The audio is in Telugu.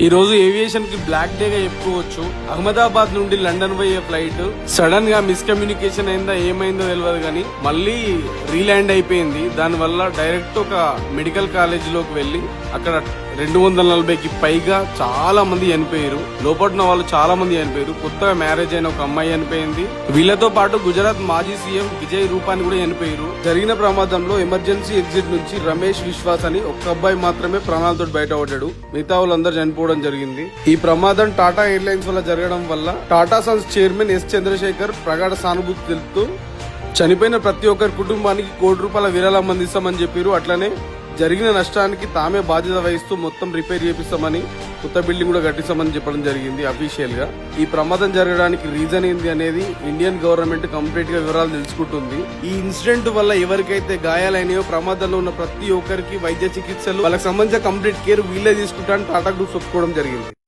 ఈ రోజు ఏవియేషన్ కి బ్లాక్ డే గా చెప్పుకోవచ్చు. అహ్మదాబాద్ నుండి లండన్ పోయే ఫ్లైట్ సడన్ గా మిస్కమ్యూనికేషన్ అయిందా ఏమైందో తెలియదు కానీ మళ్ళీ రీల్యాండ్ అయిపోయింది. దాని వల్ల డైరెక్ట్ ఒక మెడికల్ కాలేజ్ లోకి వెళ్లి అక్కడ 240కి పైగా చాలా మంది చనిపోయారు. లోపల వాళ్ళు చాలా మంది చనిపోయారు. కొత్తగా మ్యారేజ్ అయిన ఒక అమ్మాయి చనిపోయింది. వీళ్ళతో పాటు గుజరాత్ మాజీ సీఎం విజయ్ రూపాని కూడా చనిపోయారు. జరిగిన ప్రమాదంలో ఎమర్జెన్సీ ఎగ్జిట్ నుంచి రమేష్ విశ్వాస్ అని ఒక్క అబ్బాయి మాత్రమే ప్రాణాలతో బయటపడ్డాడు. మిగతా వాళ్ళందరూ చనిపోవడం జరిగింది. ఈ ప్రమాదం టాటా ఎయిర్లైన్స్ వల్ల జరగడం వల్ల Tata Sons chairman S Chandrashekar ప్రగాఢ సానుభూతి తెలుపుతూ చనిపోయిన ప్రతి ఒక్కరి కుటుంబానికి ₹1 విరాళం అందిస్తామని చెప్పారు. అట్లనే జరిగిన నష్టానికి తామే బాధ్యత వహిస్తూ మొత్తం రిపేర్ చేపిస్తామని, కొత్త బిల్డింగ్ కూడా కట్టిస్తామని చెప్పడం జరిగింది అఫీషియల్ గా. ఈ ప్రమాదం జరగడానికి రీజన్ ఏంది అనేది ఇండియన్ గవర్నమెంట్ కంప్లీట్ గా వివరాలు తెలుసుకుంటుంది. ఈ ఇన్సిడెంట్ వల్ల ఎవరికైతే గాయాలైనాయో ప్రమాదంలో ఉన్న ప్రతి ఒక్కరికి వైద్య చికిత్సలు వాళ్ళకి సంబంధించిన కంప్లీట్ కేర్ వీళ్ళే తీసుకుంటారని టాటా గ్రూప్ చెప్పుకోవడం జరిగింది.